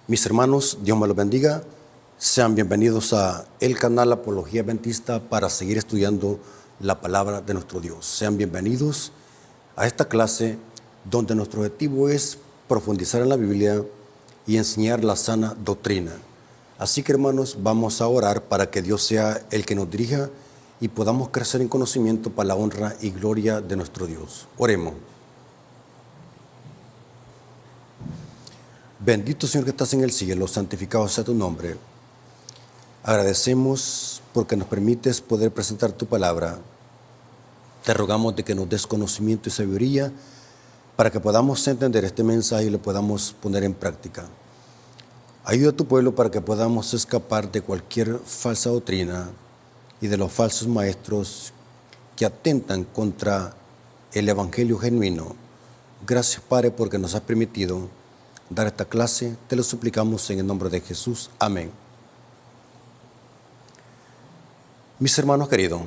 Mis hermanos, Dios me los bendiga. Sean bienvenidos a el canal Apología Adventista para seguir estudiando la palabra de nuestro Dios. Sean bienvenidos a esta clase donde nuestro objetivo es profundizar en la Biblia y enseñar la sana doctrina. Así que, hermanos, vamos a orar para que Dios sea el que nos dirija y podamos crecer en conocimiento para la honra y gloria de nuestro Dios. Oremos. Bendito Señor que estás en el cielo, santificado sea tu nombre. Agradecemos porque nos permites poder presentar tu palabra. Te rogamos de que nos des conocimiento y sabiduría para que podamos entender este mensaje y lo podamos poner en práctica. Ayuda a tu pueblo para que podamos escapar de cualquier falsa doctrina y de los falsos maestros que atentan contra el evangelio genuino. Gracias, Padre, porque nos has permitido dar esta clase. Te lo suplicamos en el nombre de Jesús. Amén. Mis hermanos queridos,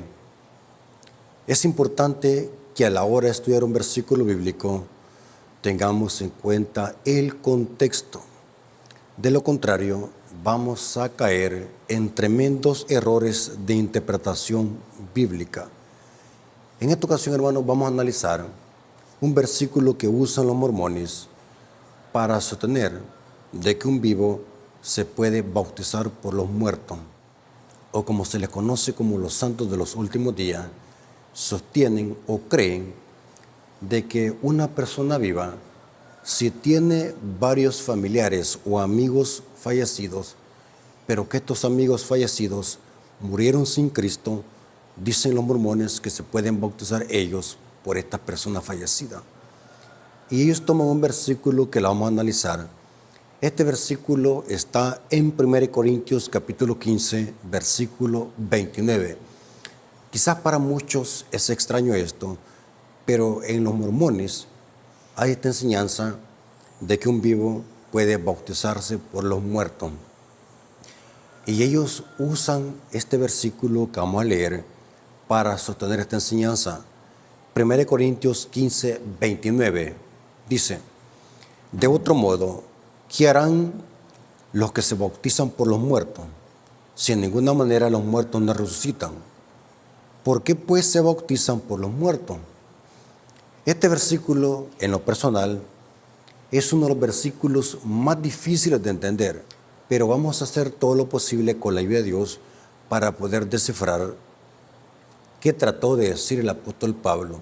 es importante que a la hora de estudiar un versículo bíblico tengamos en cuenta el contexto. De lo contrario, vamos a caer en tremendos errores de interpretación bíblica. En esta ocasión, hermanos, vamos a analizar un versículo que usan los mormones para sostener de que un vivo se puede bautizar por los muertos, o como se les conoce como los santos de los últimos días. Sostienen o creen de que una persona viva, si tiene varios familiares o amigos fallecidos, pero que estos amigos fallecidos murieron sin Cristo, dicen los mormones que se pueden bautizar ellos por esta persona fallecida. Y ellos toman un versículo que lo vamos a analizar. Este versículo está en 1 Corintios capítulo 15, versículo 29. Quizás para muchos es extraño esto, pero en los mormones hay esta enseñanza de que un vivo puede bautizarse por los muertos. Y ellos usan este versículo que vamos a leer para sostener esta enseñanza. 1 Corintios 15, 29. Dice: de otro modo, ¿qué harán los que se bautizan por los muertos? Si en ninguna manera los muertos no resucitan, ¿por qué pues se bautizan por los muertos? Este versículo, en lo personal, es uno de los versículos más difíciles de entender, pero vamos a hacer todo lo posible con la ayuda de Dios para poder descifrar qué trató de decir el apóstol Pablo.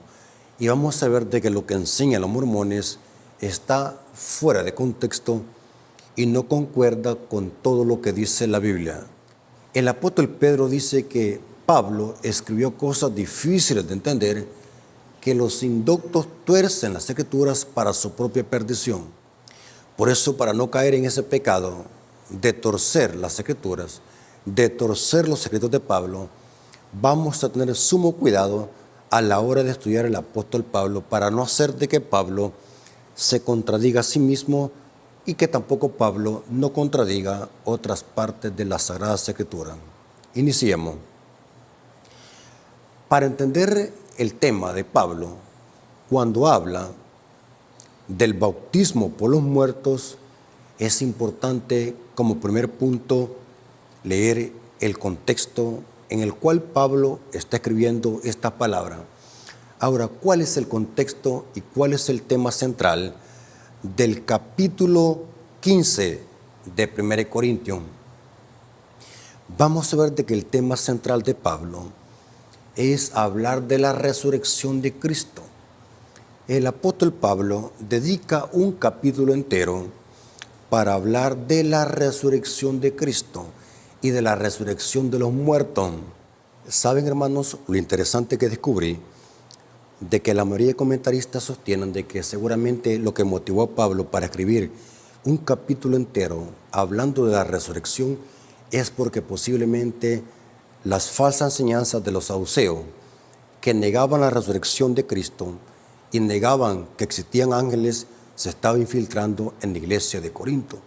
Y vamos a ver de que lo que enseñan los mormones está fuera de contexto y no concuerda con todo lo que dice la Biblia. El apóstol Pedro dice que Pablo escribió cosas difíciles de entender, que los indoctos tuercen las escrituras para su propia perdición. Por eso, para no caer en ese pecado de torcer las escrituras, de torcer los secretos de Pablo, vamos a tener sumo cuidado a la hora de estudiar el apóstol Pablo, para no hacer de que Pablo se contradiga a sí mismo y que tampoco Pablo no contradiga otras partes de la Sagrada Escritura. Iniciemos. Para entender el tema de Pablo, cuando habla del bautismo por los muertos, es importante como primer punto leer el contexto en el cual Pablo está escribiendo esta palabra. Ahora, ¿cuál es el contexto y cuál es el tema central del capítulo 15 de 1 Corintios? Vamos a ver de que el tema central de Pablo es hablar de la resurrección de Cristo. El apóstol Pablo dedica un capítulo entero para hablar de la resurrección de Cristo y de la resurrección de los muertos. ¿Saben, hermanos, lo interesante que descubrí? De que la mayoría de comentaristas sostienen de que seguramente lo que motivó a Pablo para escribir un capítulo entero hablando de la resurrección es porque posiblemente las falsas enseñanzas de los saduceos, que negaban la resurrección de Cristo y negaban que existían ángeles, se estaba infiltrando en la iglesia de Corinto.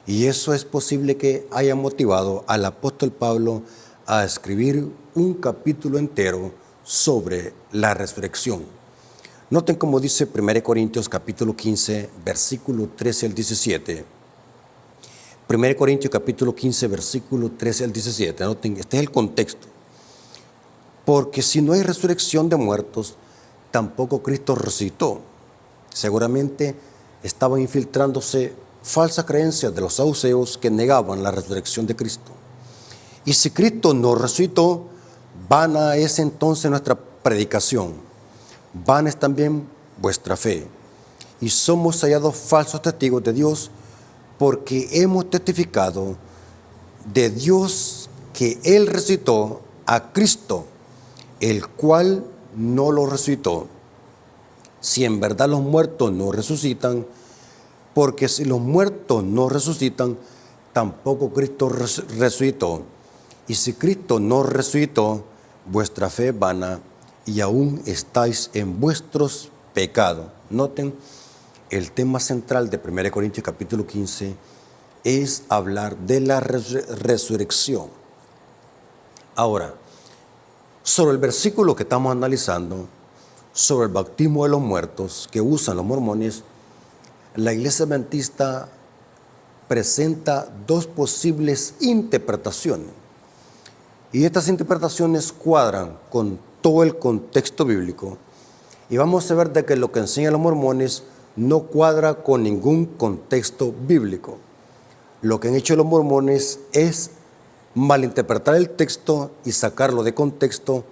Y eso es posible que haya motivado al apóstol Pablo a escribir un capítulo entero sobre la resurrección. Noten cómo dice 1 Corintios capítulo 15, versículo 13 al 17. 1 Corintios capítulo 15, versículo 13 al 17. Noten, este es el contexto. Porque si no hay resurrección de muertos, tampoco Cristo resucitó. Seguramente estaban infiltrándose falsas creencias de los saduceos que negaban la resurrección de Cristo. Y si Cristo no resucitó, vana es entonces nuestra predicación, vana es también vuestra fe. Y somos hallados falsos testigos de Dios, porque hemos testificado de Dios que Él resucitó a Cristo, el cual no lo resucitó. Si en verdad los muertos no resucitan, porque si los muertos no resucitan, tampoco Cristo resucitó. Y si Cristo no resucitó, vuestra fe es vana y aún estáis en vuestros pecados. Noten, el tema central de 1 Corintios capítulo 15 es hablar de la resurrección. Ahora, sobre el versículo que estamos analizando, sobre el bautismo de los muertos que usan los mormones, la Iglesia Adventista presenta dos posibles interpretaciones. Y estas interpretaciones cuadran con todo el contexto bíblico. Y vamos a ver de que lo que enseñan los mormones no cuadra con ningún contexto bíblico. Lo que han hecho los mormones es malinterpretar el texto y sacarlo de contexto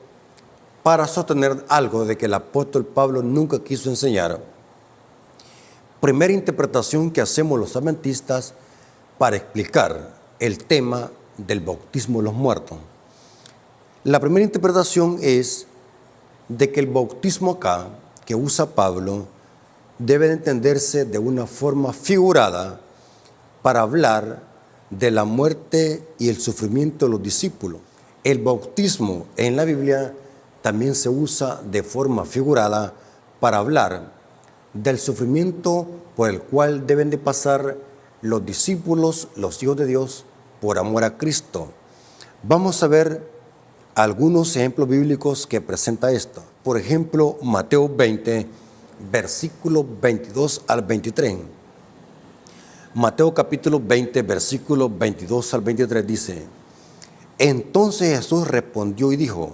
para sostener algo de que el apóstol Pablo nunca quiso enseñar. Primera interpretación que hacemos los adventistas para explicar el tema del bautismo de los muertos. La primera interpretación es de que el bautismo acá que usa Pablo debe de entenderse de una forma figurada para hablar de la muerte y el sufrimiento de los discípulos. El bautismo en la Biblia también se usa de forma figurada para hablar del sufrimiento por el cual deben de pasar los discípulos, los hijos de Dios, por amor a Cristo. Vamos a ver algunos ejemplos bíblicos que presenta esto. Por ejemplo, Mateo 20, versículos 22 al 23. Mateo capítulo 20, versículos 22 al 23 dice: Entonces Jesús respondió y dijo: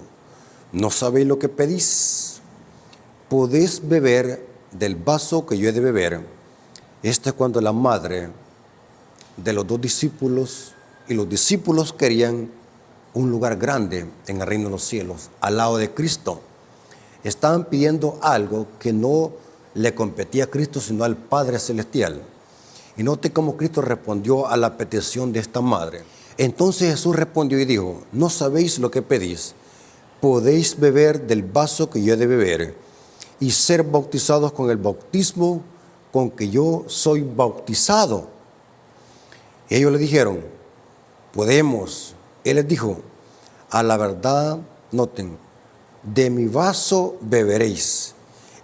¿No sabéis lo que pedís? ¿Podéis beber del vaso que yo he de beber? Esto es cuando la madre de los dos discípulos y los discípulos querían un lugar grande en el reino de los cielos, al lado de Cristo. Estaban pidiendo algo que no le competía a Cristo, sino al Padre Celestial. Y note cómo Cristo respondió a la petición de esta madre. Entonces Jesús respondió y dijo: ¿No sabéis lo que pedís? ¿Podéis beber del vaso que yo he de beber y ser bautizados con el bautismo con que yo soy bautizado? Y ellos le dijeron: podemos. Él les dijo: a la verdad, noten, de mi vaso beberéis,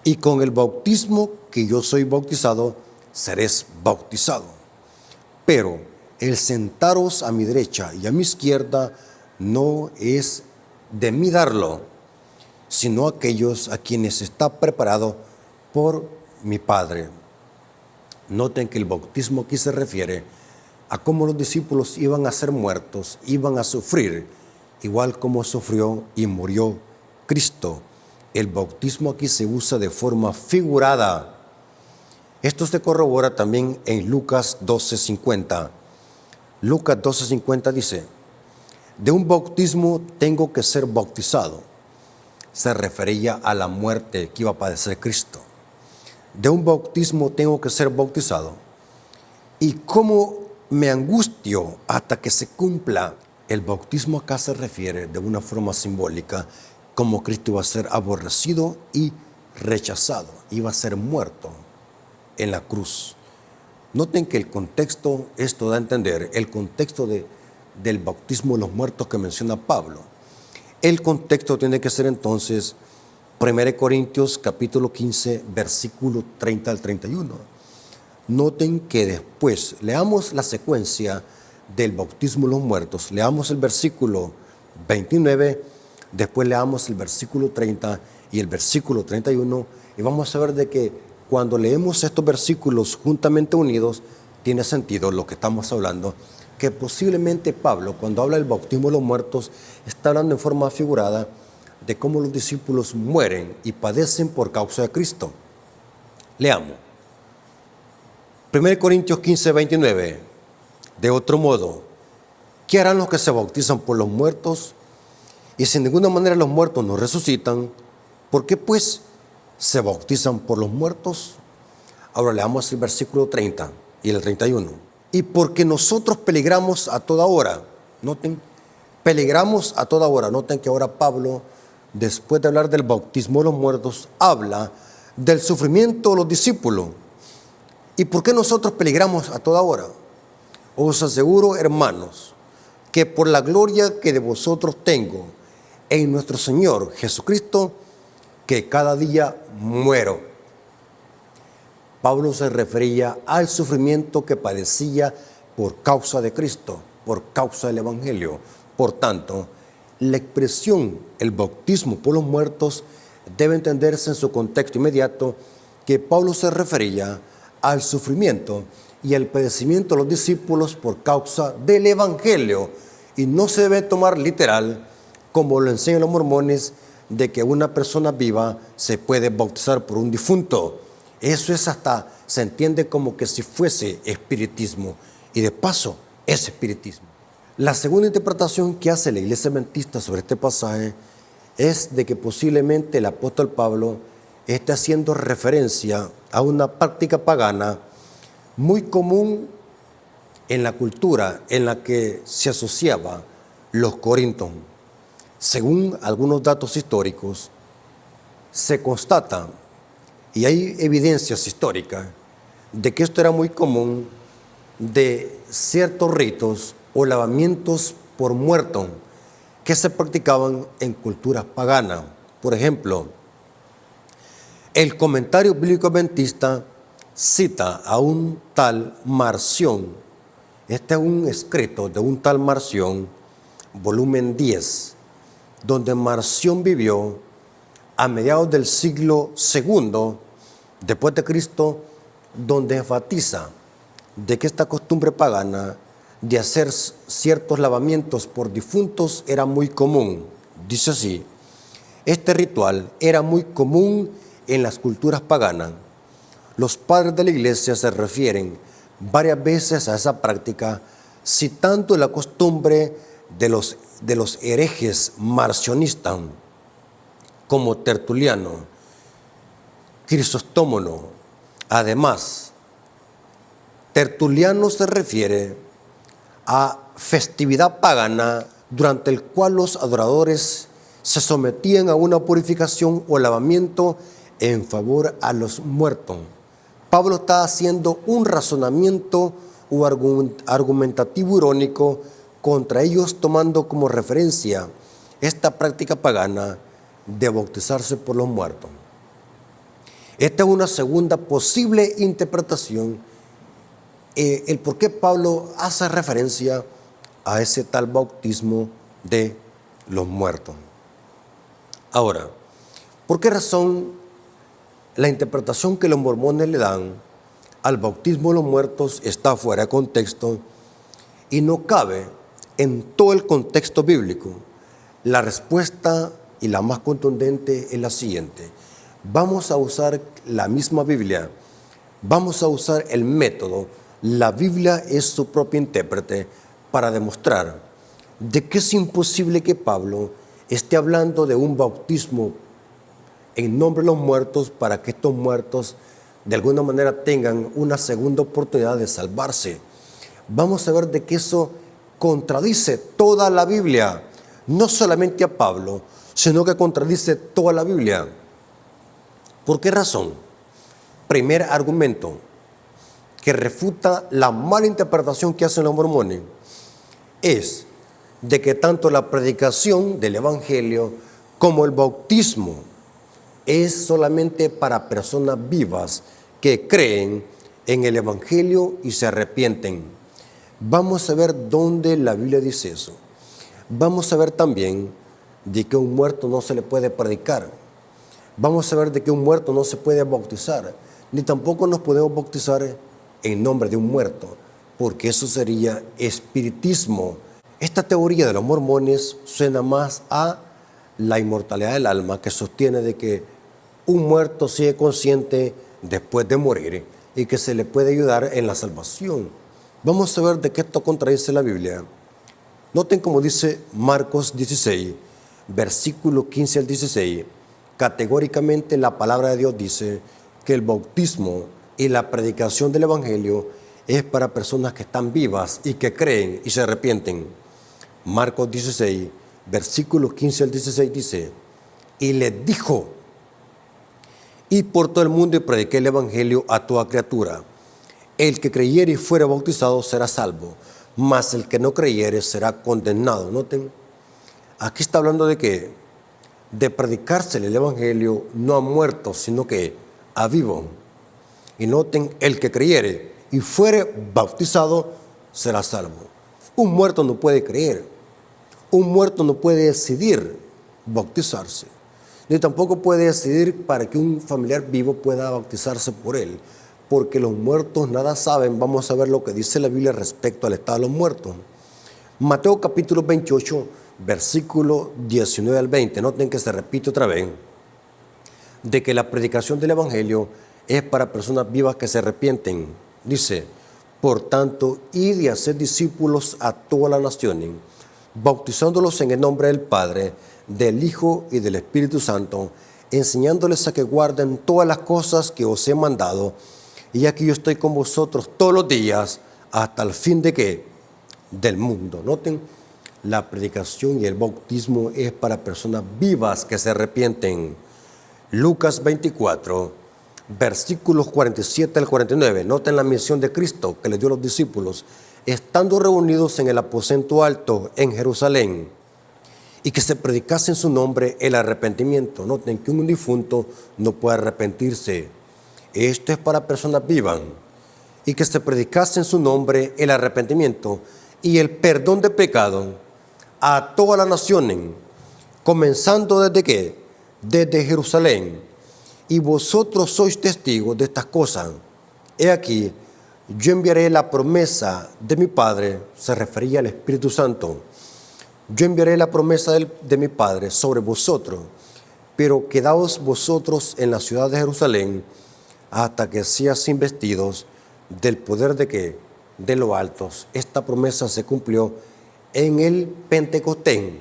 y con el bautismo que yo soy bautizado, seréis bautizado. Pero el sentaros a mi derecha y a mi izquierda no es de mí darlo, sino aquellos a quienes está preparado por mi Padre. Noten que el bautismo aquí se refiere a cómo los discípulos iban a ser muertos, iban a sufrir, igual como sufrió y murió Cristo. El bautismo aquí se usa de forma figurada. Esto se corrobora también en Lucas 12:50. Lucas 12:50 dice: de un bautismo tengo que ser bautizado. Se refería a la muerte que iba a padecer Cristo. De un bautismo tengo que ser bautizado. ¿Y cómo me angustio hasta que se cumpla? El bautismo acá se refiere de una forma simbólica como Cristo iba a ser aborrecido y rechazado, iba a ser muerto en la cruz. Noten que el contexto, esto da a entender, el contexto del bautismo de los muertos que menciona Pablo. El contexto tiene que ser entonces 1 Corintios capítulo 15, versículo 30 al 31. Noten que después, leamos la secuencia del bautismo de los muertos, leamos el versículo 29, después leamos el versículo 30 y el versículo 31, y vamos a ver de que cuando leemos estos versículos juntamente unidos, tiene sentido lo que estamos hablando, que posiblemente Pablo, cuando habla del bautismo de los muertos, está hablando en forma figurada de cómo los discípulos mueren y padecen por causa de Cristo. Leamos. 1 Corintios 15, 29. De otro modo, ¿qué harán los que se bautizan por los muertos? Y si en ninguna manera los muertos no resucitan, ¿por qué pues se bautizan por los muertos? Ahora leamos el versículo 30 y el 31. Y porque nosotros peligramos a toda hora. Noten, peligramos a toda hora. Noten que ahora Pablo, después de hablar del bautismo de los muertos, habla del sufrimiento de los discípulos. ¿Y por qué nosotros peligramos a toda hora? Os aseguro, hermanos, que por la gloria que de vosotros tengo en nuestro Señor Jesucristo, que cada día muero. Pablo se refería al sufrimiento que padecía por causa de Cristo, por causa del Evangelio. Por tanto, la expresión, el bautismo por los muertos, debe entenderse en su contexto inmediato, que Pablo se refería al sufrimiento y al padecimiento de los discípulos por causa del Evangelio, y no se debe tomar literal, como lo enseñan los mormones, de que una persona viva se puede bautizar por un difunto. Eso es hasta, se entiende como que si fuese espiritismo, y de paso es espiritismo. La segunda interpretación que hace la Iglesia Adventista sobre este pasaje es de que posiblemente el apóstol Pablo esté haciendo referencia a una práctica pagana muy común en la cultura en la que se asociaba los corintios. Según algunos datos históricos, se constata, y hay evidencias históricas, de que esto era muy común, de ciertos ritos o lavamientos por muerto que se practicaban en culturas paganas. Por ejemplo, el comentario bíblico adventista cita a un tal Marción. Este es un escrito de un tal Marción, volumen 10, donde Marción vivió a mediados del siglo II después de Cristo, donde enfatiza de que esta costumbre pagana de hacer ciertos lavamientos por difuntos era muy común. Dice así: este ritual era muy común en las culturas paganas. Los padres de la iglesia se refieren varias veces a esa práctica, citando la costumbre de los herejes marcionistas, como Tertuliano, Crisóstomo. Además, Tertuliano se refiere a festividad pagana durante el cual los adoradores se sometían a una purificación o lavamiento en favor a los muertos. Pablo está haciendo un razonamiento o argumentativo irónico contra ellos, tomando como referencia esta práctica pagana de bautizarse por los muertos. Esta es una segunda posible interpretación, el por qué Pablo hace referencia a ese tal bautismo de los muertos. Ahora, ¿por qué razón la interpretación que los mormones le dan al bautismo de los muertos está fuera de contexto y no cabe en todo el contexto bíblico? La respuesta, y la más contundente, es la siguiente: vamos a usar la misma Biblia, vamos a usar el método. La Biblia es su propio intérprete para demostrar de que es imposible que Pablo esté hablando de un bautismo en nombre de los muertos para que estos muertos de alguna manera tengan una segunda oportunidad de salvarse. Vamos a ver de que eso contradice toda la Biblia, no solamente a Pablo, sino que contradice toda la Biblia. ¿Por qué razón? Primer argumento que refuta la mala interpretación que hacen los mormones es de que tanto la predicación del Evangelio como el bautismo es solamente para personas vivas que creen en el Evangelio y se arrepienten. Vamos a ver dónde la Biblia dice eso. Vamos a ver también de que a un muerto no se le puede predicar. Vamos a ver de que un muerto no se puede bautizar, ni tampoco nos podemos bautizar en nombre de un muerto, porque eso sería espiritismo. Esta teoría de los mormones suena más a la inmortalidad del alma, que sostiene de que un muerto sigue consciente después de morir y que se le puede ayudar en la salvación. Vamos a ver de qué esto contradice la Biblia. Noten como dice Marcos 16, versículo 15 al 16. Categóricamente la palabra de Dios dice que el bautismo y la predicación del Evangelio es para personas que están vivas y que creen y se arrepienten. Marcos 16, versículos 15 al 16 dice, y les dijo, id por todo el mundo y prediqué el Evangelio a toda criatura. El que creyere y fuere bautizado será salvo, mas el que no creyere será condenado. Noten, aquí está hablando de que de predicársele el Evangelio no a muertos, sino que a vivos. Y noten, el que creyere y fuere bautizado será salvo. Un muerto no puede creer, un muerto no puede decidir bautizarse, ni tampoco puede decidir para que un familiar vivo pueda bautizarse por él, porque los muertos nada saben. Vamos a ver lo que dice la Biblia respecto al estado de los muertos. Mateo capítulo 28, versículo 19 al 20. Noten que se repite otra vez, de que la predicación del Evangelio es para personas vivas que se arrepienten. Dice, por tanto, id y haced discípulos a todas las naciones, bautizándolos en el nombre del Padre, del Hijo y del Espíritu Santo, enseñándoles a que guarden todas las cosas que os he mandado, y aquí yo estoy con vosotros todos los días hasta el fin de ¿qué? Del mundo. Noten, la predicación y el bautismo es para personas vivas que se arrepienten. Lucas 24, versículos 47 al 49. Noten la misión de Cristo que le dio a los discípulos, estando reunidos en el aposento alto en Jerusalén, y que se predicase en su nombre el arrepentimiento. Noten que un difunto no puede arrepentirse. Esto es para personas vivas. Y que se predicase en su nombre el arrepentimiento y el perdón de pecado a todas las naciones, comenzando desde ¿qué? Desde Jerusalén. Y vosotros sois testigos de estas cosas. He aquí, yo enviaré la promesa de mi Padre, se refería al Espíritu Santo. Yo enviaré la promesa de mi Padre sobre vosotros, pero quedaos vosotros en la ciudad de Jerusalén hasta que seas investidos del poder de ¿qué? De los altos. Esta promesa se cumplió en el Pentecostés.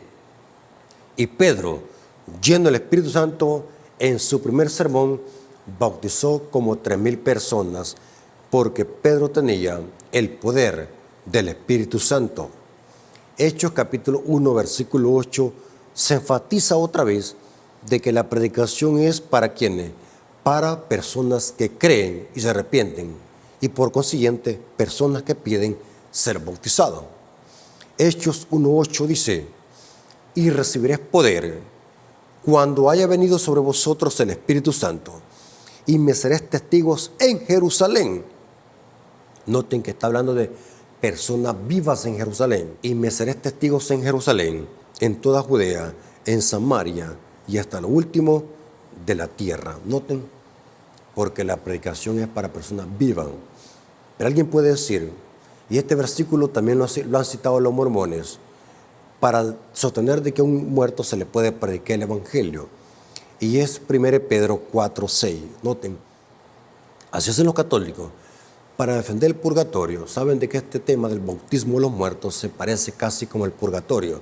Y Pedro, lleno del Espíritu Santo, en su primer sermón bautizó como 3,000 personas, porque Pedro tenía el poder del Espíritu Santo. Hechos capítulo 1, versículo 8, se enfatiza otra vez de que la predicación es para ¿quiénes? Para personas que creen y se arrepienten, y por consiguiente personas que piden ser bautizados. Hechos 1:8 dice, y recibiréis poder cuando haya venido sobre vosotros el Espíritu Santo, y me seréis testigos en Jerusalén. Noten que está hablando de personas vivas en Jerusalén. Y me seréis testigos en Jerusalén, en toda Judea, en Samaria y hasta lo último de la tierra. Noten, porque la predicación es para personas vivas. Pero alguien puede decir, y este versículo también lo han citado los mormones, para sostener de que a un muerto se le puede predicar el Evangelio. Y es 1 Pedro 4:6. Noten, así hacen los católicos. Para defender el purgatorio, saben de que este tema del bautismo de los muertos se parece casi como el purgatorio.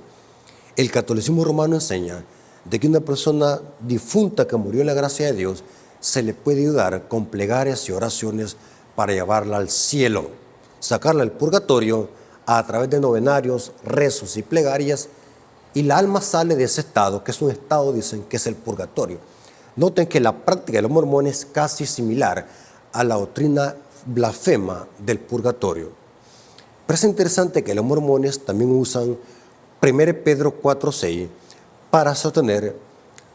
El catolicismo romano enseña de que una persona difunta que murió en la gracia de Dios se le puede ayudar con plegarias y oraciones para llevarla al cielo, sacarla del purgatorio a través de novenarios, rezos y plegarias, y la alma sale de ese estado, que es un estado, dicen, que es el purgatorio. Noten que la práctica de los mormones es casi similar a la doctrina blasfema del purgatorio. Pero es interesante que los mormones también usan 1 Pedro 4:6 para sostener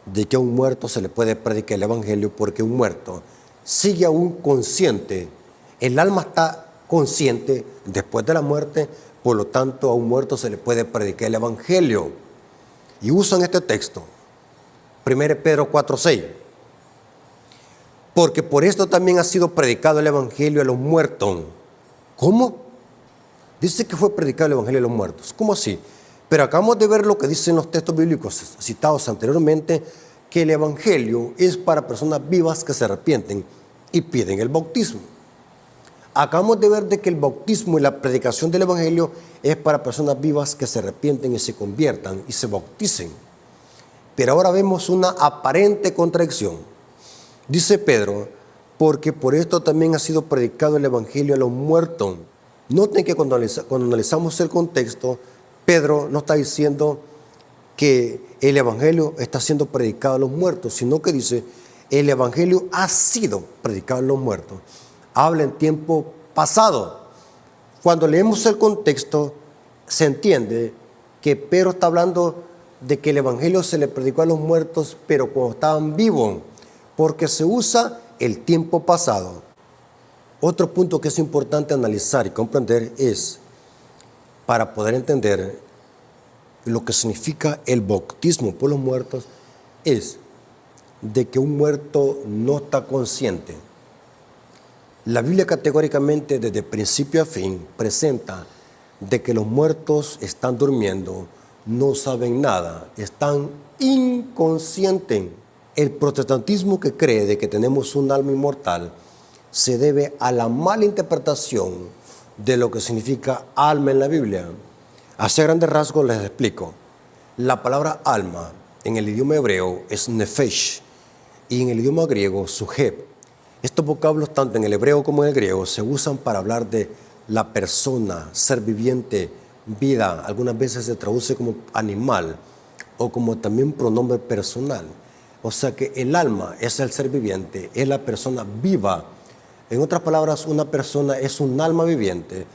de que a un muerto se le puede predicar el Evangelio, porque un muerto sigue aún consciente. El alma está consciente después de la muerte, por lo tanto a un muerto se le puede predicar el Evangelio. Y usan este texto, 1 Pedro 4:6. Porque por esto también ha sido predicado el Evangelio a los muertos, ¿Cómo? Dice que fue predicado el Evangelio de los muertos. ¿Cómo así? Pero acabamos de ver lo que dicen los textos bíblicos citados anteriormente, que el Evangelio es para personas vivas que se arrepienten y piden el bautismo. Acabamos de ver de que el bautismo y la predicación del Evangelio es para personas vivas que se arrepienten y se conviertan y se bauticen. Pero ahora vemos una aparente contradicción. Dice Pedro, porque por esto también ha sido predicado el Evangelio a los muertos. Noten que cuando analizamos el contexto, Pedro no está diciendo que el Evangelio está siendo predicado a los muertos, sino que dice, el Evangelio ha sido predicado a los muertos. Habla en tiempo pasado. Cuando leemos el contexto, se entiende que Pedro está hablando de que el Evangelio se le predicó a los muertos, pero cuando estaban vivos, porque se usa el tiempo pasado. Otro punto que es importante analizar y comprender es, para poder entender lo que significa el bautismo por los muertos, es de que un muerto no está consciente. La Biblia categóricamente desde principio a fin presenta de que los muertos están durmiendo, no saben nada, están inconscientes. El protestantismo que cree de que tenemos un alma inmortal se debe a la mala interpretación de lo que significa alma en la Biblia. Así a grandes rasgos les explico. La palabra alma en el idioma hebreo es nefesh y en el idioma griego sujeb. Estos vocablos, tanto en el hebreo como en el griego, se usan para hablar de la persona, ser viviente, vida. Algunas veces se traduce como animal o como también pronombre personal. O sea que el alma es el ser viviente, es la persona viva. En otras palabras, una persona es un alma viviente.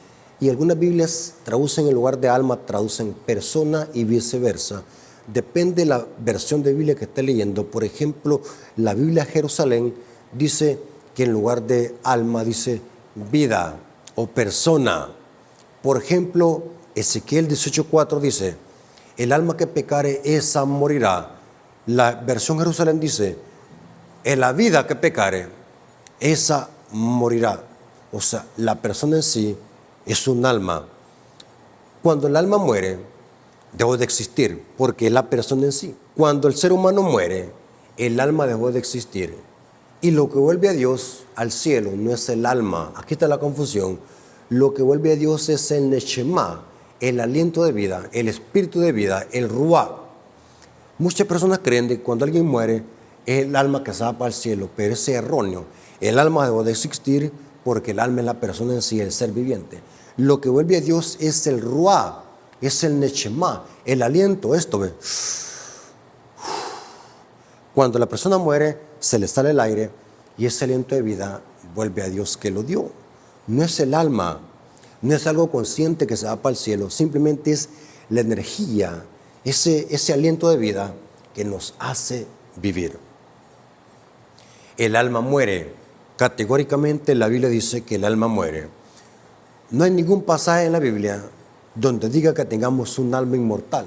Y algunas Biblias traducen en lugar de alma, traducen persona y viceversa. Depende de la versión de Biblia que esté leyendo. Por ejemplo, la Biblia Jerusalén dice que en lugar de alma dice vida o persona. Por ejemplo, Ezequiel 18:4 dice, el alma que pecare, esa morirá. La versión Jerusalén dice, en la vida que pecare, esa morirá. O sea, la persona en sí es un alma. Cuando el alma muere, dejó de existir, porque es la persona en sí. Cuando el ser humano muere, el alma dejó de existir. Y lo que vuelve a Dios, al cielo, no es el alma. Aquí está la confusión. Lo que vuelve a Dios es el neshama, el aliento de vida, el espíritu de vida, el ruá. Muchas personas creen que cuando alguien muere es el alma que se va para el cielo, pero es erróneo. El alma dejó de existir porque el alma es la persona en sí, el ser viviente. Lo que vuelve a Dios es el ruá, es el neshama, el aliento, esto ve. Cuando la persona muere, se le sale el aire y ese aliento de vida vuelve a Dios que lo dio. No es el alma, no es algo consciente que se va para el cielo, simplemente es la energía, ese aliento de vida que nos hace vivir. El alma muere. Categóricamente la Biblia dice que el alma muere. No hay ningún pasaje en la Biblia donde diga que tengamos un alma inmortal.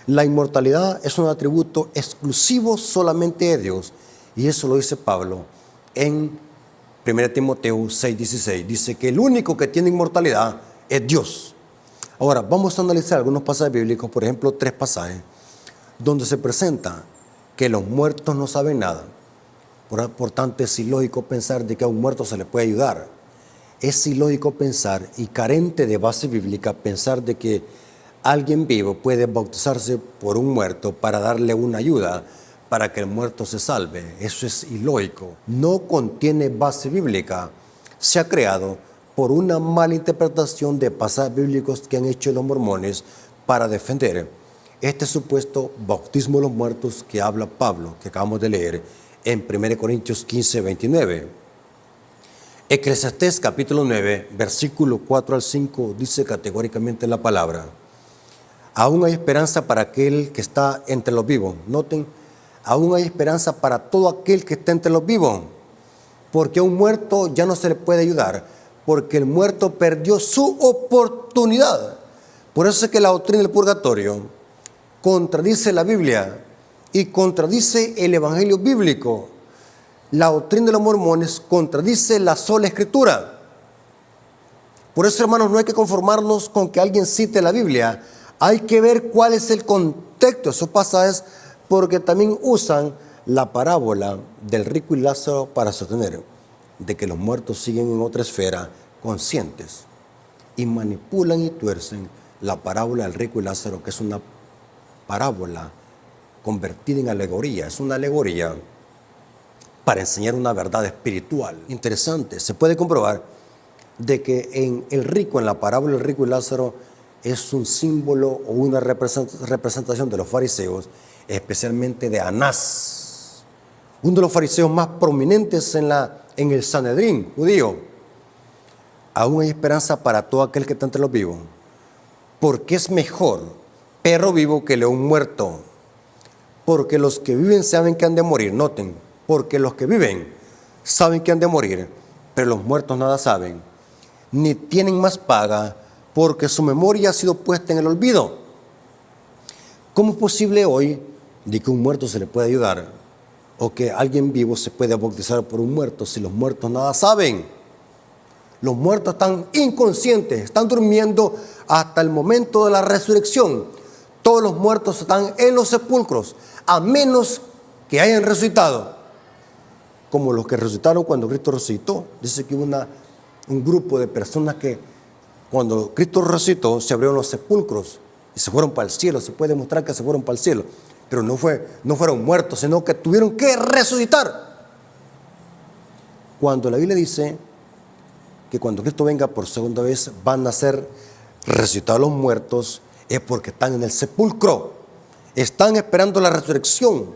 La inmortalidad es un atributo exclusivo solamente de Dios. Y eso lo dice Pablo en 1 Timoteo 6:16. Dice que el único que tiene inmortalidad es Dios. Ahora, vamos a analizar algunos pasajes bíblicos, por ejemplo, 3 pasajes, donde se presenta que los muertos no saben nada. Por tanto, es ilógico pensar de que a un muerto se le puede ayudar. Es ilógico pensar y carente de base bíblica pensar de que alguien vivo puede bautizarse por un muerto para darle una ayuda para que el muerto se salve. Eso es ilógico. No contiene base bíblica. Se ha creado por una mala interpretación de pasajes bíblicos que han hecho los mormones para defender este supuesto bautismo de los muertos que habla Pablo, que acabamos de leer en 1 Corintios 15:29. Eclesiastés capítulo 9, versículo 4 al 5 dice categóricamente la palabra: aún hay esperanza para aquel que está entre los vivos. Noten, aún hay esperanza para todo aquel que está entre los vivos, porque a un muerto ya no se le puede ayudar, porque el muerto perdió su oportunidad. Por eso es que la doctrina del purgatorio contradice la Biblia y contradice el evangelio bíblico. La doctrina de los mormones contradice la sola escritura. Por eso, hermanos, no hay que conformarnos con que alguien cite la Biblia. Hay que ver cuál es el contexto de esos pasajes, porque también usan la parábola del rico y Lázaro para sostener de que los muertos siguen en otra esfera conscientes, y manipulan y tuercen la parábola del rico y Lázaro, que es una parábola convertida en alegoría. Es una alegoría para enseñar una verdad espiritual interesante. Se puede comprobar de que en el rico, en la parábola del rico y Lázaro, es un símbolo o una representación de los fariseos, especialmente de Anás, uno de los fariseos más prominentes en el Sanedrín judío. Aún hay esperanza para todo aquel que está entre los vivos, porque es mejor perro vivo que león muerto, porque los que viven saben que han de morir. Noten, porque los que viven saben que han de morir, pero los muertos nada saben, ni tienen más paga, porque su memoria ha sido puesta en el olvido. ¿Cómo es posible hoy de que un muerto se le pueda ayudar, o que alguien vivo se pueda bautizar por un muerto, si los muertos nada saben? Los muertos están inconscientes, están durmiendo hasta el momento de la resurrección. Todos los muertos están en los sepulcros, a menos que hayan resucitado, como los que resucitaron cuando Cristo resucitó. Dice que hubo un grupo de personas que cuando Cristo resucitó se abrieron los sepulcros y se fueron para el cielo. Se puede demostrar que se fueron para el cielo, pero no fueron muertos, sino que tuvieron que resucitar. Cuando la Biblia dice que cuando Cristo venga por segunda vez van a ser resucitados los muertos, es porque están en el sepulcro, están esperando la resurrección,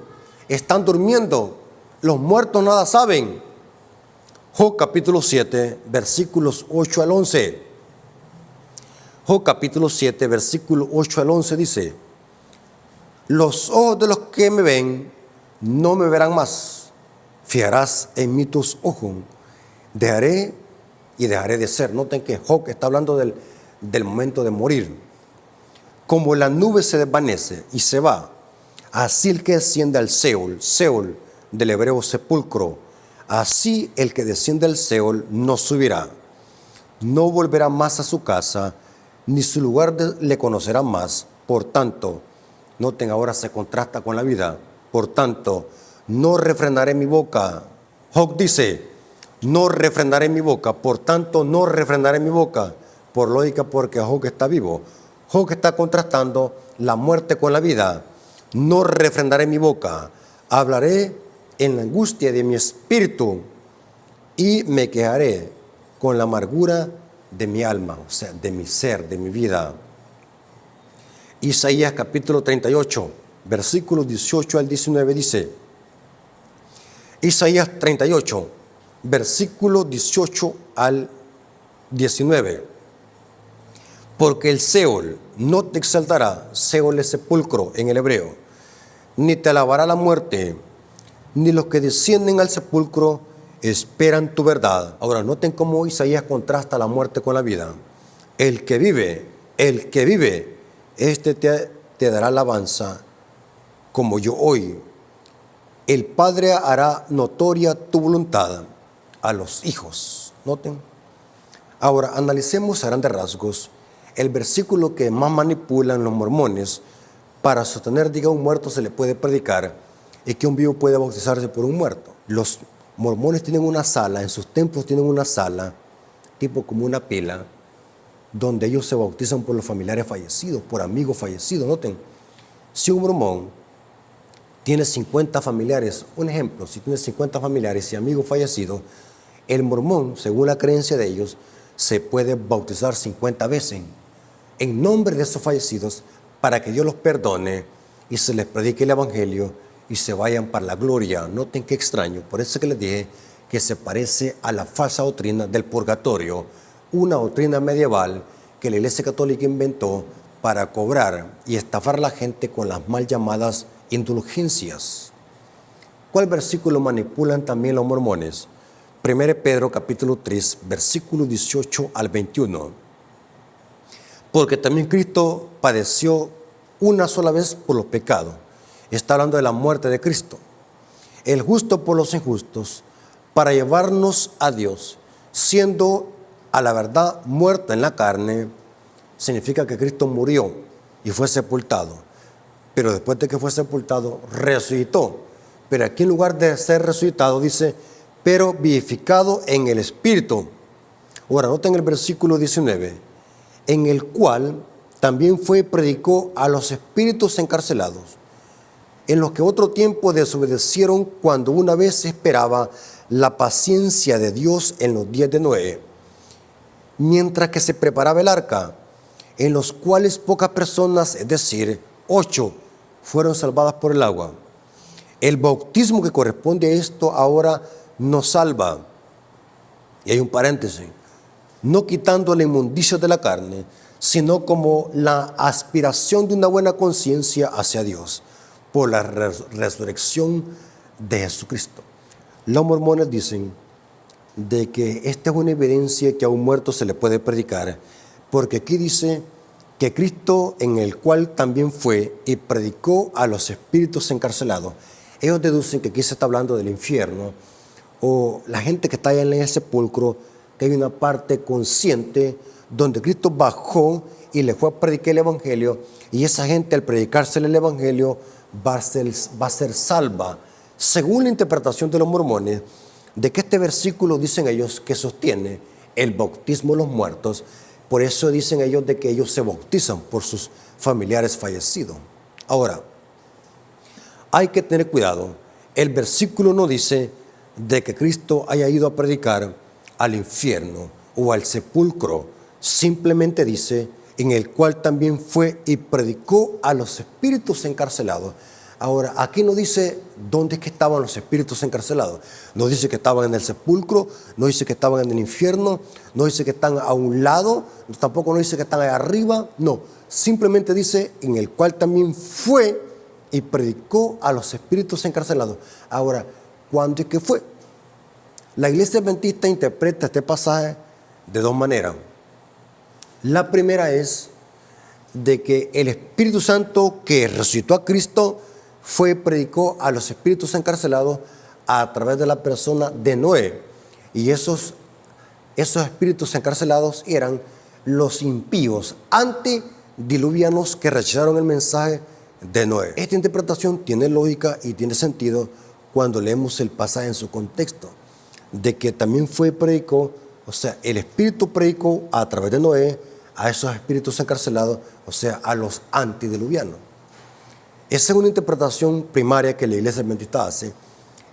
están durmiendo. Los muertos nada saben. Job capítulo 7, versículos 8 al 11. Job capítulo 7, versículo 8 al 11 dice: los ojos de los que me ven no me verán más. Fijarás en mí tus ojos. Dejaré y dejaré de ser. Noten que Job está hablando del momento de morir. Como la nube se desvanece y se va, así el que desciende al Seol, Seol del hebreo sepulcro, así el que desciende al Seol no subirá, no volverá más a su casa, ni su lugar le conocerá más. Por tanto, noten, ahora se contrasta con la vida. Por tanto, no refrenaré mi boca. Job dice, no refrenaré mi boca. Por tanto, no refrenaré mi boca. Por lógica, porque Job está vivo. Job está contrastando la muerte con la vida. No refrenaré mi boca. Hablaré en la angustia de mi espíritu y me quejaré con la amargura de mi alma, o sea, de mi ser, de mi vida. Isaías capítulo 38, versículos 18 al 19 dice, Isaías 38, versículo 18 al 19, porque el Seol no te exaltará, Seol es sepulcro en el hebreo, ni te alabará la muerte, ni los que descienden al sepulcro esperan tu verdad. Ahora, noten cómo Isaías contrasta la muerte con la vida. El que vive, este te dará alabanza como yo hoy. El Padre hará notoria tu voluntad a los hijos. Noten. Ahora, analicemos a grandes rasgos el versículo que más manipulan los mormones para sostener que a un muerto se le puede predicar y que un vivo puede bautizarse por un muerto. Los mormones tienen una sala, en sus templos tienen una sala, tipo como una pila, donde ellos se bautizan por los familiares fallecidos, por amigos fallecidos. Noten, si un mormón tiene 50 familiares, un ejemplo, si tiene 50 familiares y amigos fallecidos, el mormón, según la creencia de ellos, se puede bautizar 50 veces en nombre de esos fallecidos para que Dios los perdone y se les predique el evangelio y se vayan para la gloria. Noten qué extraño. Por eso que les dije que se parece a la falsa doctrina del purgatorio, una doctrina medieval que la Iglesia Católica inventó para cobrar y estafar a la gente con las mal llamadas indulgencias. ¿Cuál versículo manipulan también los mormones? 1 Pedro capítulo 3, versículo 18 al 21. Porque también Cristo padeció una sola vez por los pecados. Está hablando de la muerte de Cristo, el justo por los injustos, para llevarnos a Dios, siendo a la verdad muerta en la carne, significa que Cristo murió y fue sepultado. Pero después de que fue sepultado, resucitó. Pero aquí en lugar de ser resucitado, dice, pero vivificado en el Espíritu. Ahora, noten el versículo 19, en el cual también fue y predicó a los espíritus encarcelados, en los que otro tiempo desobedecieron cuando una vez se esperaba la paciencia de Dios en los días de Noé, mientras que se preparaba el arca, en los cuales pocas personas, es decir, 8, fueron salvadas por el agua. El bautismo que corresponde a esto ahora nos salva. Y hay un paréntesis, no quitando la inmundicia de la carne, sino como la aspiración de una buena conciencia hacia Dios, por la resurrección de Jesucristo. Los mormones dicen de que esta es una evidencia que a un muerto se le puede predicar, porque aquí dice que Cristo, en el cual también fue y predicó a los espíritus encarcelados. Ellos deducen que aquí se está hablando del infierno, o la gente que está allá en el sepulcro, que hay una parte consciente donde Cristo bajó y le fue a predicar el Evangelio, y esa gente al predicársele el Evangelio va a ser salva, según la interpretación de los mormones, de que este versículo, dicen ellos, que sostiene el bautismo de los muertos. Por eso dicen ellos de que ellos se bautizan por sus familiares fallecidos. Ahora, hay que tener cuidado. El versículo no dice de que Cristo haya ido a predicar al infierno o al sepulcro. Simplemente dice, en el cual también fue y predicó a los espíritus encarcelados. Ahora, aquí no dice dónde es que estaban los espíritus encarcelados. No dice que estaban en el sepulcro, no dice que estaban en el infierno, no dice que están a un lado, tampoco no dice que están ahí arriba. No, simplemente dice en el cual también fue y predicó a los espíritus encarcelados. Ahora, ¿cuándo es que fue? La Iglesia Adventista interpreta este pasaje de dos maneras. La primera es de que el Espíritu Santo que resucitó a Cristo fue y predicó a los espíritus encarcelados a través de la persona de Noé. Y esos espíritus encarcelados eran los impíos antediluvianos que rechazaron el mensaje de Noé. Esta interpretación tiene lógica y tiene sentido cuando leemos el pasaje en su contexto, de que también fue y predicó, o sea, el Espíritu predicó a través de Noé a esos espíritus encarcelados, o sea, a los antediluvianos. Esa es una interpretación primaria que la Iglesia Adventista hace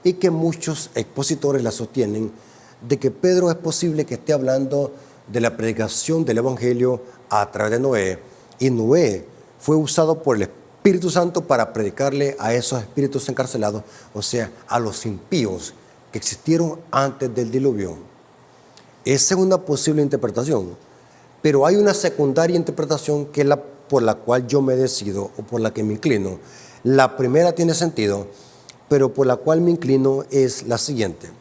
y que muchos expositores la sostienen, de que Pedro es posible que esté hablando de la predicación del Evangelio a través de Noé, y Noé fue usado por el Espíritu Santo para predicarle a esos espíritus encarcelados, o sea, a los impíos que existieron antes del diluvio. Esa es una posible interpretación, pero hay una secundaria interpretación que es la por la cual yo me decido o por la que me inclino. La primera tiene sentido, pero por la cual me inclino es la siguiente: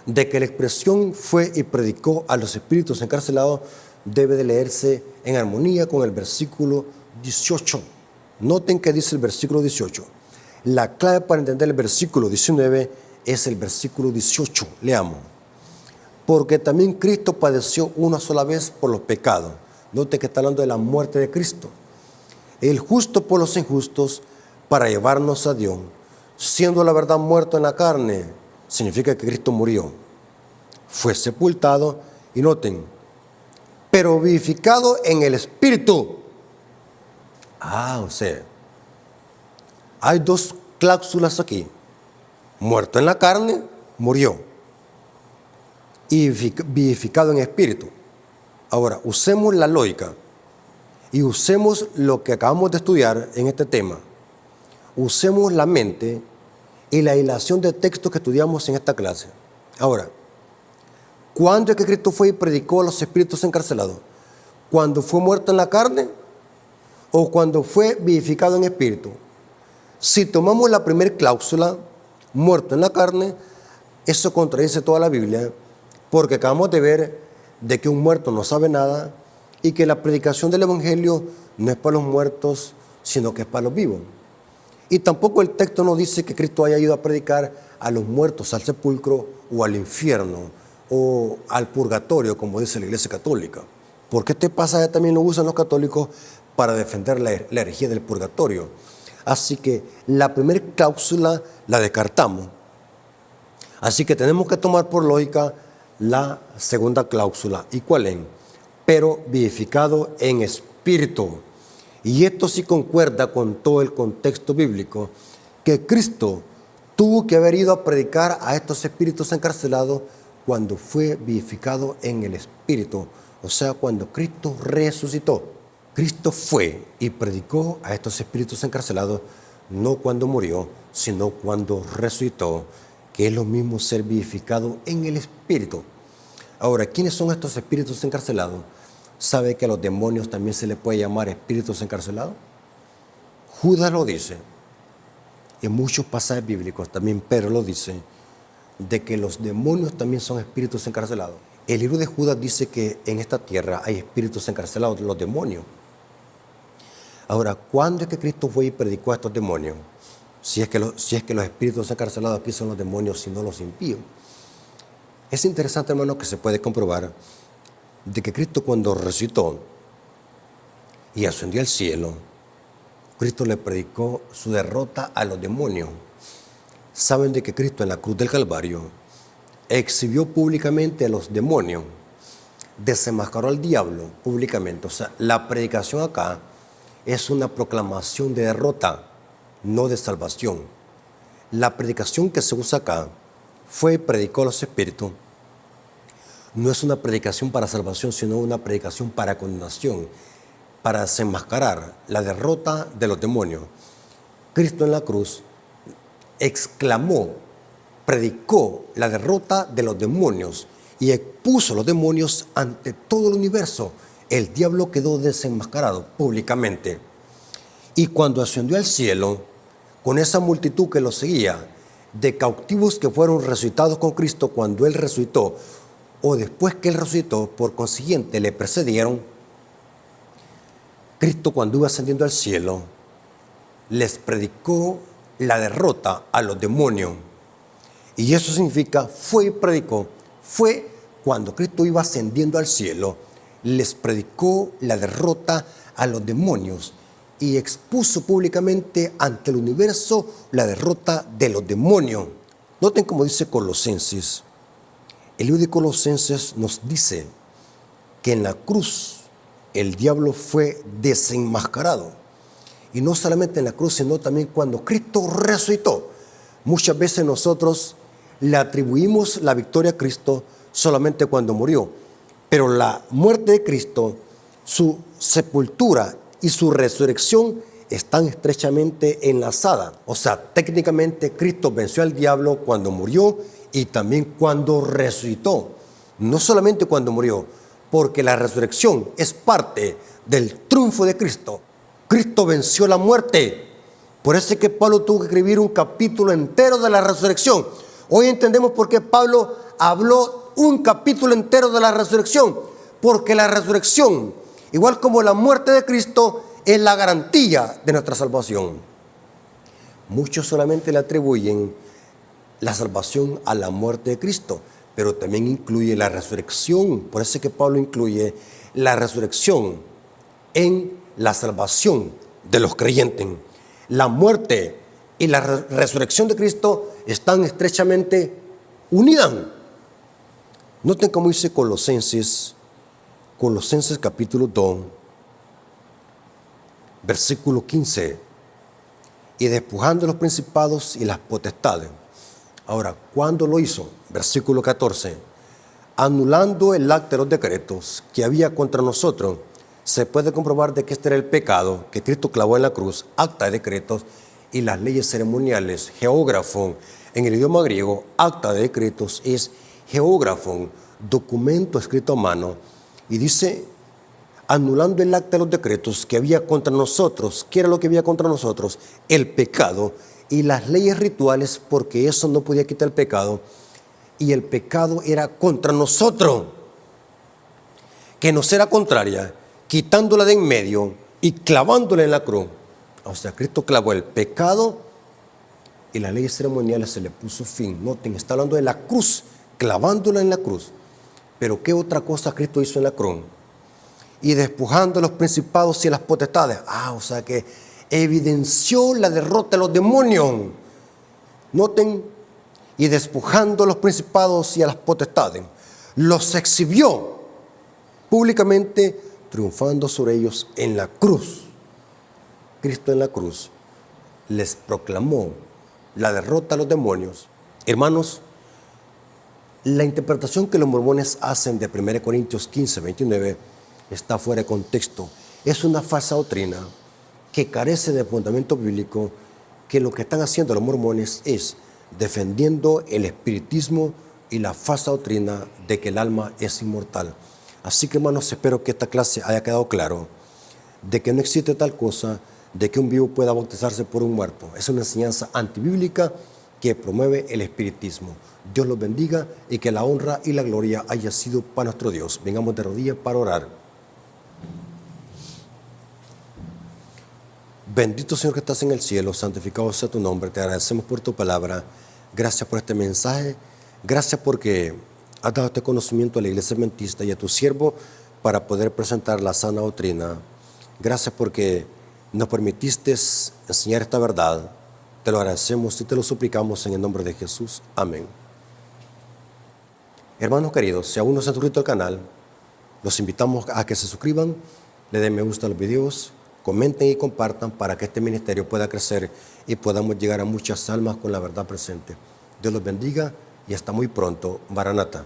de que la expresión fue y predicó a los espíritus encarcelados debe de leerse en armonía con el versículo 18. Noten que dice el versículo 18. La clave para entender el versículo 19 es el versículo 18. Leamos. Porque también Cristo padeció una sola vez por los pecados. Note que está hablando de la muerte de Cristo. El justo por los injustos, para llevarnos a Dios, siendo la verdad muerto en la carne. Significa que Cristo murió, fue sepultado, y noten, pero vivificado en el Espíritu. O sea, hay dos cláusulas aquí: muerto en la carne, murió, y vivificado en espíritu. Ahora, usemos la lógica y usemos lo que acabamos de estudiar en este tema. Usemos la mente y la hilación de textos que estudiamos en esta clase. Ahora, ¿cuándo es que Cristo fue y predicó a los espíritus encarcelados? ¿Cuando fue muerto en la carne o cuando fue vivificado en espíritu? Si tomamos la primera cláusula, muerto en la carne, eso contradice toda la Biblia, porque acabamos de ver de que un muerto no sabe nada y que la predicación del Evangelio no es para los muertos, sino que es para los vivos. Y tampoco el texto nos dice que Cristo haya ido a predicar a los muertos al sepulcro o al infierno o al purgatorio, como dice la Iglesia Católica. Porque este pasaje también lo usan los católicos para defender la herejía del purgatorio. Así que la primera cláusula la descartamos. Así que tenemos que tomar por lógica la segunda cláusula. ¿Y cuál es? Pero vivificado en espíritu. Y esto sí concuerda con todo el contexto bíblico, que Cristo tuvo que haber ido a predicar a estos espíritus encarcelados cuando fue vivificado en el espíritu. O sea, cuando Cristo resucitó. Cristo fue y predicó a estos espíritus encarcelados, no cuando murió, sino cuando resucitó, que es lo mismo ser vivificado en el espíritu. Ahora, ¿quiénes son estos espíritus encarcelados? ¿Sabe que a los demonios también se les puede llamar espíritus encarcelados? Judas lo dice. En muchos pasajes bíblicos también Pedro lo dice, de que los demonios también son espíritus encarcelados. El libro de Judas dice que en esta tierra hay espíritus encarcelados, los demonios. Ahora, ¿cuándo es que Cristo fue y predicó a estos demonios? Si es que los espíritus encarcelados aquí son los demonios y no los impíos. Es interesante, hermano, que se puede comprobar de que Cristo, cuando resucitó y ascendió al cielo, Cristo le predicó su derrota a los demonios. Saben de que Cristo en la cruz del Calvario exhibió públicamente a los demonios, desenmascaró al diablo públicamente. O sea, la predicación acá es una proclamación de derrota, no de salvación. La predicación que se usa acá fue predicó a los espíritus. No es una predicación para salvación, sino una predicación para condenación, para desenmascarar la derrota de los demonios. Cristo en la cruz exclamó, predicó la derrota de los demonios y expuso a los demonios ante todo el universo. El diablo quedó desenmascarado públicamente. Y cuando ascendió al cielo, con esa multitud que lo seguía, de cautivos que fueron resucitados con Cristo cuando Él resucitó, o después que Él resucitó, por consiguiente le precedieron, Cristo cuando iba ascendiendo al cielo, les predicó la derrota a los demonios. Y eso significa, fue y predicó, fue cuando Cristo iba ascendiendo al cielo, les predicó la derrota a los demonios y expuso públicamente ante el universo la derrota de los demonios. Noten cómo dice Colosenses. El libro de Colosenses nos dice que en la cruz el diablo fue desenmascarado. Y no solamente en la cruz, sino también cuando Cristo resucitó. Muchas veces nosotros le atribuimos la victoria a Cristo solamente cuando murió. Pero la muerte de Cristo, su sepultura y su resurrección están estrechamente enlazadas. O sea, técnicamente Cristo venció al diablo cuando murió y también cuando resucitó. No solamente cuando murió, porque la resurrección es parte del triunfo de Cristo. Cristo venció la muerte. Por eso es que Pablo tuvo que escribir un capítulo entero de la resurrección. Hoy entendemos por qué Pablo habló un capítulo entero de la resurrección. Porque la resurrección, igual como la muerte de Cristo, es la garantía de nuestra salvación. Muchos solamente le atribuyen la salvación a la muerte de Cristo, pero también incluye la resurrección. Por eso es que Pablo incluye la resurrección en la salvación de los creyentes. La muerte y la resurrección de Cristo están estrechamente unidas. Noten cómo dice Colosenses capítulo 2, versículo 15. Y despojando los principados y las potestades. Ahora, ¿cuándo lo hizo? Versículo 14. Anulando el acta de los decretos que había contra nosotros. Se puede comprobar de que este era el pecado que Cristo clavó en la cruz, acta de decretos y las leyes ceremoniales, geógrafo. En el idioma griego, acta de decretos es geógrafo, documento escrito a mano. Y dice, anulando el acta de los decretos que había contra nosotros. ¿Qué era lo que había contra nosotros? El pecado y las leyes rituales, porque eso no podía quitar el pecado. Y el pecado era contra nosotros, que nos era contraria, quitándola de en medio y clavándola en la cruz. O sea, Cristo clavó el pecado y las leyes ceremoniales se le puso fin. Noten, está hablando de la cruz, clavándola en la cruz. Pero ¿qué otra cosa Cristo hizo en la cruz? Y despojando a los principados y las potestades. O sea que evidenció la derrota de los demonios. Noten, y despojando a los principados y a las potestades, los exhibió públicamente, triunfando sobre ellos en la cruz. Cristo en la cruz les proclamó la derrota a los demonios. Hermanos, la interpretación que los mormones hacen de 1 Corintios 15, 29 está fuera de contexto. Es una falsa doctrina que carece de fundamento bíblico, que lo que están haciendo los mormones es defendiendo el espiritismo y la falsa doctrina de que el alma es inmortal. Así que, hermanos, espero que esta clase haya quedado claro de que no existe tal cosa de que un vivo pueda bautizarse por un muerto. Es una enseñanza antibíblica que promueve el espiritismo. Dios los bendiga y que la honra y la gloria haya sido para nuestro Dios. Vengamos de rodillas para orar. Bendito Señor que estás en el cielo, santificado sea tu nombre. Te agradecemos por tu palabra. Gracias por este mensaje. Gracias porque has dado este conocimiento a la iglesia adventista y a tu siervo para poder presentar la sana doctrina. Gracias porque nos permitiste enseñar esta verdad. Te lo agradecemos y te lo suplicamos en el nombre de Jesús. Amén. Hermanos queridos, si aún no se han suscrito al canal, los invitamos a que se suscriban, le den me gusta a los videos, comenten y compartan para que este ministerio pueda crecer y podamos llegar a muchas almas con la verdad presente. Dios los bendiga y hasta muy pronto. Maranata.